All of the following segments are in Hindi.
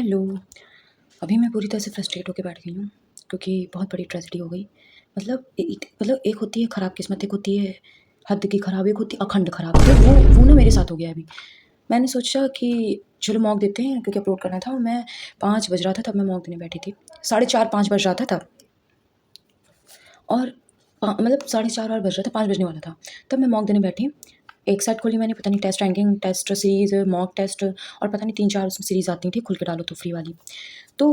हेलो। अभी मैं पूरी तरह से फ्रस्ट्रेट होके बैठ गई हूँ क्योंकि बहुत बड़ी ट्रेजेडी हो गई। मतलब एक होती है ख़राब किस्मत, एक होती है हद की ख़राब, एक होती है अखंड ख़राब। तो वो ना मेरे साथ हो गया है अभी। मैंने सोचा कि चलो मॉक देते हैं क्योंकि अपलोड करना था और मैं 5 बज रहा था तब मैं मॉक देने बैठी थी। 4:30-5 बज रहा था तब, और मतलब 4:30 और बज रहा था, 5 बजने वाला था तब मैं मॉक देने बैठी। एक साइट खोली मैंने, पता नहीं test ranking, test series, mock test और पता नहीं 3-4 उसमें सीरीज़ आती थी, खुल के डालो तो फ्री वाली। तो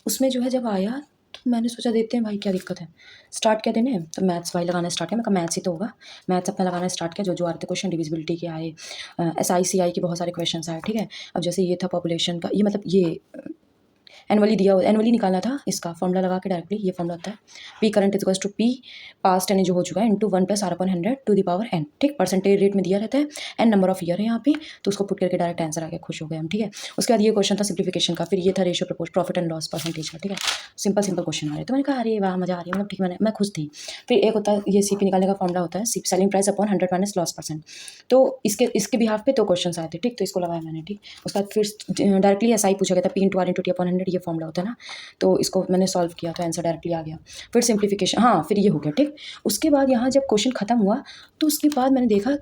उसमें जो है जब आया तो मैंने सोचा देते हैं भाई, क्या दिक्कत है। स्टार्ट क्या देने हैं, तो मैथ्स भाई लगाना स्टार्ट किया। मैं कहा मैथ्स ही तो होगा। मैथ्स अपना लगाना स्टार्ट किया, जो आ रहे थे क्वेश्चन, डिविजिबिलिटी के आए, SICI के बहुत सारे क्वेश्चन आए, ठीक है। अब जैसे ये था पॉपुलेशन का, ये मतलब ये एनुअली दिया, एनुअली निकालना था, इसका फॉर्मूला लगा के डायरेक्टली ये फॉर्मूला होता है P current is to P past n जो हो चुका है into 1+R/100 to the power n, ठीक। परसेंटेज रेट में दिया रहता है, एन नंबर ऑफ ईयर है यहाँ पे, तो उसको पुट करके डायरेक्ट आंसर आ गया, खुश हो गए हम, ठीक है। उसके बाद ये क्वेश्चन था सिंप्लीफिकेशन का, फिर ये था ratio propose profit and loss percentage का, ठीक है। सिंपल सिंपल क्वेश्चन आ रहे, तो मैंने कहा अरे वाह मजा आ रही है, मतलब ठीक, मैं खुश थी। फिर एक होता है ये CP निकालने का फॉर्मूला होता है, selling price upon 100 minus loss percent. तो इसके बिहाफ पे 2 क्वेश्चन आए थे, ठीक, तो इसको लगाया मैंने, ठीक। उसके बाद फिर डायरेक्टली SI पूछा गया था, P/R/T/100, ये फॉर्मूला होता है ना, तो इसको मैंने सॉल्व किया तो आंसर डायरेक्टली आ गया। फिर सिंप्लीफिकेशन, हाँ फिर ये हो गया, ठीक। उसके बाद यहाँ जब क्वेश्चन खत्म हुआ तो उसके बाद मैंने देखा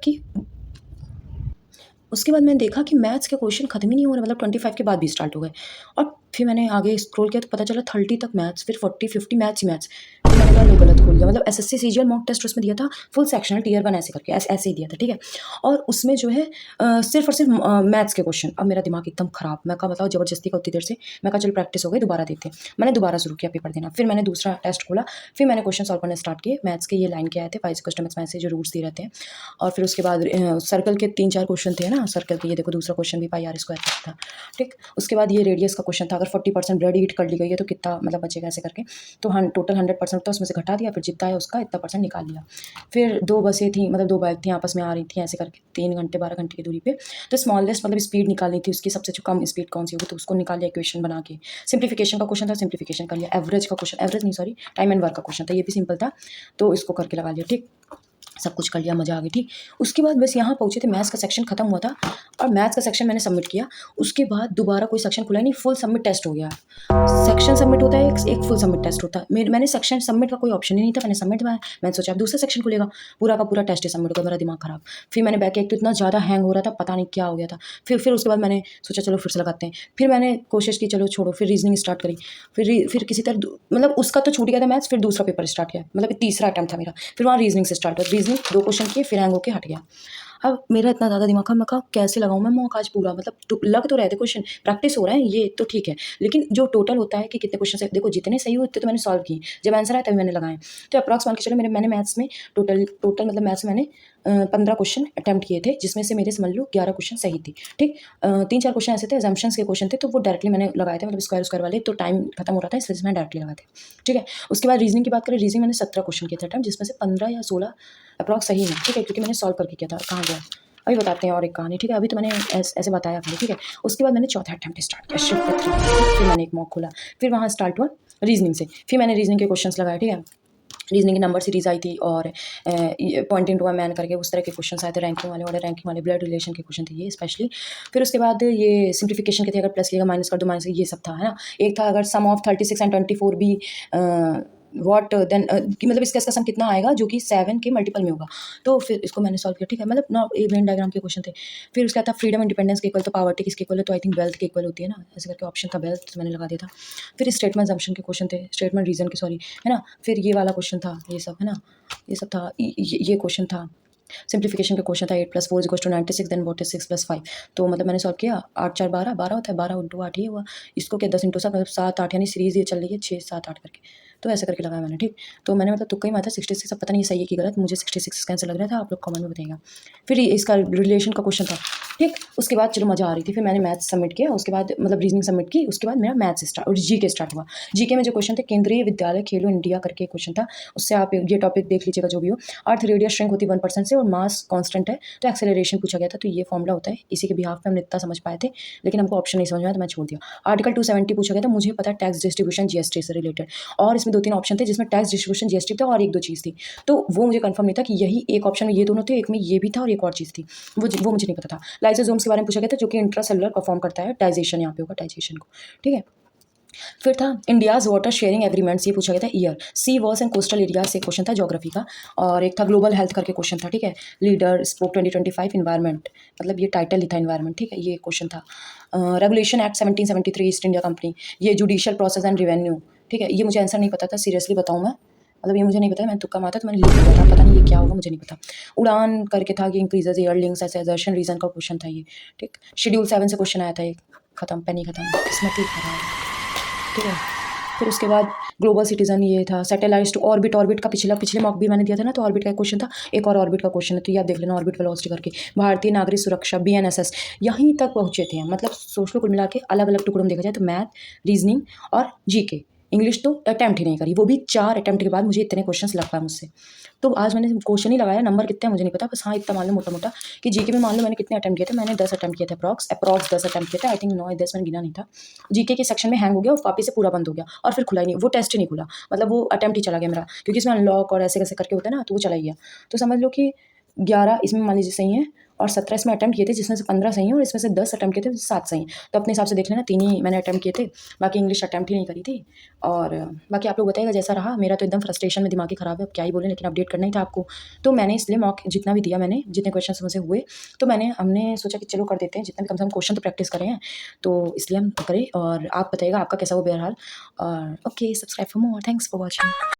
कि मैथ्स के क्वेश्चन खत्म ही नहीं हो रहे, मतलब 25 के बाद भी स्टार्ट हो गए। और फिर मैंने आगे स्क्रॉल किया तो पता चला 30 तक मैथ्स, फिर 40-50 मैथ्स ही मैथ्स। फिर मैंने कहा लो गलत खोल दिया, मतलब SSC CGL मॉक टेस्ट उसमें दिया था फुल सेक्शनल टियर 1 ऐसे करके, ऐसे ही दिया था, ठीक है। और उसमें जो है सिर्फ और सिर्फ मैथ्स के क्वेश्चन। अब मेरा दिमाग एकदम ख़राब, मैं कहा बताओ ज़बरदस्ती का उतनी देर से, मैं कहा चलो प्रैक्टिस हो गई दोबारा देते हैं। मैंने दोबारा शुरू किया पेपर देना, फिर मैंने दूसरा टेस्ट खोला, फिर मैंने क्वेश्चन सॉल्व करना स्टार्ट किए। मैथ्स के ये लाइन के आए थे, 5 कस्टमर्स में से जो रूट्स दिए रहते हैं। और फिर उसके बाद सर्कल के 3-4 क्वेश्चन थे ना, सर्कल के, ये देखो दूसरा क्वेश्चन भी πr² था, ठीक। उसके बाद ये रेडियस का क्वेश्चन था, अगर 40% ब्लड ईट कर ली गई है तो कितना मतलब बचेगा, ऐसे करके। तो हाँ टोटल 100% था, उसमें से घटा दिया, फिर जितना है उसका इतना परसेंट निकाल लिया। फिर 2 बसें थी, मतलब 2 बाइक थी आपस में आ रही थी ऐसे करके, 3 घंटे 12 घंटे की दूरी पे। तो स्मॉलेस्ट मतलब स्पीड निकालनी थी उसकी, सबसे जो कम स्पीड कौन सी होगी, तो उसको निकाल लिया इक्वेशन बना के। सिंप्लीफिकेशन का क्वेश्चन था, सिंप्लीफिकेशन कर लिया। एवरेज का क्वेश्चन, एवरेज नहीं सॉरी, टाइम एंड वर्क का क्वेश्चन था, ये भी सिंपल था, तो इसको करके लगा लिया, ठीक। सब कुछ कर लिया, मज़ा आ गई, ठीक। उसके बाद बस यहाँ पहुँचे थे, मैथ्स का सेक्शन खत्म हुआ था और मैथ्स का सेक्शन मैंने सबमिट किया। उसके बाद दोबारा कोई सेक्शन खुला ही नहीं, फुल सबमिट टेस्ट हो गया। सेक्शन सबमिट होता है, एक फुल सबमिट टेस्ट होता है। मैंने सेक्शन सबमिट का कोई ऑप्शन ही नहीं था, मैंने सबमिट मारा। मैंने सोचा अब दूसरा सेक्शन खुलेगा, पूरा का पूरा टेस्ट ही सबमिट होगा, मेरा दिमाग खराब। फिर मैंने बैक, एक तो इतना ज़्यादा हैंग हो रहा था, पता नहीं क्या हो गया था। फिर उसके बाद मैंने सोचा चलो फिर से लगाते हैं। फिर मैंने कोशिश की चलो छोड़ो, फिर रीजनिंग स्टार्ट करी। फिर किसी तरह मतलब उसका तो छूट गया था मैथ्स, फिर दूसरा पेपर स्टार्ट किया, मतलब तीसरा अटैम्प्ट था मेरा। फिर वहाँ रीजनिंग से स्टार्ट हुआ, रीजनिंग 2 क्वेश्चन किए, फिर हैंग होके हट गया। अब मेरा इतना ज़्यादा दिमाग खराब, मैं कहा कैसे लगाऊँ मैं मॉक आज पूरा, मतलब लग तो रहे थे क्वेश्चन, प्रैक्टिस हो रहा है ये तो ठीक है, लेकिन जो टोटल होता है कि कितने क्वेश्चन से, देखो जितने सही हुए उतने तो मैंने सॉल्व किए, जब आंसर आया तभी मैंने लगाए। तो अप्रॉक्स मान के चलो मैंने मैथ्स में टोटल मतलब मैथ्स में मैंने 15 क्वेश्चन अटैम्प्ट किए थे, जिसमें से मेरे समझ लो 11 क्वेश्चन सही थी, ठीक। 3-4 क्वेश्चन ऐसे थे एजम्पशंस के क्वेश्चन थे, तो वो डायरेक्टली मैंने लगाए थे, मतलब स्क्वायर वाले, तो टाइम खत्म हो रहा था इसलिए मैंने डायरेक्टली लगाए थे, ठीक है। उसके बाद रीजनिंग की बात करें, रीजनिंग मैंने 17 क्वेश्चन किए थे अटैम्प्ट, जिसमें से 15 या 16 अप्रॉक्स सही है, ठीक है, क्योंकि मैंने सॉल्व करके किया था। कहाँ गया, अभी बताते हैं और एक कहानी, ठीक है। अभी तो मैंने ऐसे बताया खाली, ठीक है। उसके बाद मैंने चौथा अटैम्प्ट स्टार्ट किया, शिफ्ट पे 3, फिर मैंने एक मॉक खोला, फिर वहाँ स्टार्ट हुआ रीजनिंग से, फिर मैंने रीजनिंग के क्वेश्चंस लगाए, ठीक है। रीजनिंग की नंबर सीरीज आई थी और पॉइंटिंग टू अ मैन करके उस तरह के क्वेश्चन आए थे, रैंकिंग वाले ब्लड रिलेशन के क्वेश्चन थे ये स्पेशली। फिर उसके बाद ये सिंप्लीफिकेशन के थे, अगर प्लस किएगा माइनस कर दो, माइनस, ये सब था, है ना। एक था अगर सम ऑफ 36 एंड 24 भी वॉट देन कि मतलब इसका सम कितना आएगा जो कि 7 के मल्टीपल में होगा, तो फिर इसको मैंने सॉल्व किया, ठीक है। मतलब ना ये वेन डायग्राम के क्वेश्चन थे। फिर उसका था फ्रीडम इंडिपेंडेंस के इक्वल तो पावर्टी किसके इक्वल है, तो आई थिंक वेल्थ के इक्वल होती है ना, ऐसे करके ऑप्शन था वेल्थ, तो मैंने लगा दिया था। फिर स्टेटमेंट जम्पशन के क्वेश्चन थे, स्टेटमेंट रीजन के सॉरी, है ना। फिर ये वाला क्वेश्चन था, ये सब है ना, ये सब था, ये क्वेश्चन था। सिंप्लीफिकेशन का क्वेश्चन था 8+4 = 96, देन व्हाट इज 6+5। तो मतलब मैंने सॉल्व किया, 8×4 = 12, 12 होता है, 12 × 8 ही हुआ। इसको क्या 10 × 7 मतलब 7-8, यानी सीरीज ये चल रही है 6-7-8 करके, तो ऐसे करके लगाया मैंने, ठीक। तो मैंने मतलब तुक्का ही मारा था 66, अब पता नहीं सही है कि गलत, मुझे 66 का आंसर लग रहा था, आप लोग कमेंट में बताइएगा। फिर इसका रिलेशन का क्वेश्चन था, ठीक। उसके बाद चलो मज़ा आ रही थी, फिर मैंने मैथ्स सबमिट किया, उसके बाद मतलब रीजनिंग सबमिट की, उसके बाद मेरा मैथ्स स्टार्ट और जीके स्टार्ट हुआ। जीके में जो क्वेश्चन थे, केंद्रीय विद्यालय खेलो इंडिया करके क्वेश्चन था, उससे आप ये टॉपिक देख लीजिएगा जो भी हो। अर्थ रेडियस श्रिंक होती है 1% से और मास कांस्टेंट है, तो एक्सेलरेशन पूछा गया था, तो ये फॉर्मूला होता है, इसी के बिहाफ पे हमने इतना समझ पाए थे, लेकिन हमको ऑप्शन नहीं समझ में आया तो मैं छोड़ दिया। आर्टिकल 270 पूछा गया था, मुझे पता है टैक्स डिस्ट्रीब्यूशन जीएसटी से रिलेटेड, और इसमें में 2-3 ऑप्शन थे जिसमें टैक्स, डिस्ट्रीब्यूशन, जीएसटी था और 1-2 चीज़ थी। तो वो मुझे कन्फर्म नहीं था कि यही एक ऑप्शन में ये दोनों थे, एक में ये भी था और एक और चीज़ थी। वो मुझे नहीं पता था। लाइसोसोम्स के बारे में पूछा गया था जो कि इंट्रासेलुलर परफॉर्म करता है डाइजेशन, यहाँ पे होगा डाइजेशन को, ठीक है। फिर था इंडियाज़ वाटर शेयरिंग एग्रीमेंट्स, ये पूछा गया था year. Sea walls and coastal area से क्वेश्चन था ज्योग्राफी का। और एक था ग्लोबल हेल्थ करके क्वेश्चन था, ठीक है। लीडर स्पोक 2025 इन्वायरमेंट, मतलब ये टाइटल ही था इन्वायरमेंट, ठीक है, ये क्वेश्चन था। Regulation act 1773 east India company, ये जुडिशियल प्रोसेस एंड रेवेन्यू, ठीक है। ये मुझे आंसर नहीं पता था, सीरियसली बताऊँ मैं, मतलब ये मुझे नहीं पता, मैंने तुक्का मारा था तो मैंने लिख लिया था, पता नहीं ये क्या होगा, मुझे नहीं पता। उड़ान करके था, ये increases air links as assertion reason का क्वेश्चन था ये, ठीक। शेड्यूल 7 से क्वेश्चन आया था एक, खत्म, पेनी खत्म, किस्मत ही खराब, ठीक है। फिर उसके बाद ग्लोबल सिटीजन ये था, सैटेलाइट्स टू ऑर्बिट, ऑर्बिट का पिछले मॉक भी मैंने दिया था ना, तो ऑर्बिट का एक क्वेश्चन था, एक और ऑर्बिट का क्वेश्चन है, तो ये आप देख लेना, ऑर्बिट वेलोसिटी करके। भारतीय नागरिक सुरक्षा, बीएनएसएस, यहीं तक पहुँचे थे हम, मतलब सोच लो कुल मिला के अलग अलग टुकड़ों में देखा जाए तो मैथ, रीजनिंग और जीके। इंग्लिश तो अटैम्प्ट ही नहीं करी, वो भी 4 अटैम्प्ट के बाद मुझे इतने क्वेश्चंस लग पाए मुझसे। तो आज मैंने क्वेश्चन ही लगाया, नंबर कितने हैं मुझे नहीं पता, बस हाँ इतना मान लो मोटा मोटा कि जीके में मान लो मैंने कितने अटैम्प्ट किए थे, मैंने 10 अटैम्प्ट किए थे, अप्रॉक्स 10 अटैम्प्ट किए थे, आई थिंक 9-10 मैंने गिना नहीं था। जीके के सेक्शन में हैंग हो गया और वापस से पूरा बंद हो गया और फिर खुला ही नहीं, वो टेस्ट ही नहीं खुला, मतलब वो अटैम्प्ट ही चला गया मेरा, क्योंकि इसमें अनलॉक और ऐसे कैसे करके होता है ना, तो वो चला ही गया। तो समझ लो कि 11 इसमें मान लीजिए सही है और 17 इसमें अटैम्प्ट किए थे, जिसमें से 15 सही हैं और इसमें से 10 अटैम्प्ट किए थे, 7 सही हैं। तो अपने हिसाब से देख लेना, 3 ही मैंने अटैम्प्ट किए थे, बाकी इंग्लिश अटैम्प्ट ही नहीं करी थी। और बाकी आप लोग बताइएगा जैसा रहा, मेरा तो एकदम फ्रस्ट्रेशन में दिमाग ही खराब है, अब क्या ही बोलें, लेकिन अपडेट करना ही था आपको। तो मैंने इसलिए मॉक जितना भी दिया मैंने, जितने क्वेश्चन मुझसे हुए, तो हमने सोचा कि चलो कर देते हैं, जितना भी कम से कम क्वेश्चन तो प्रैक्टिस करें हैं, तो इसलिए हम करें। और आप बताइएगा आपका कैसा हो बहरहाल। और okay, subscribe for more, thanks for watching.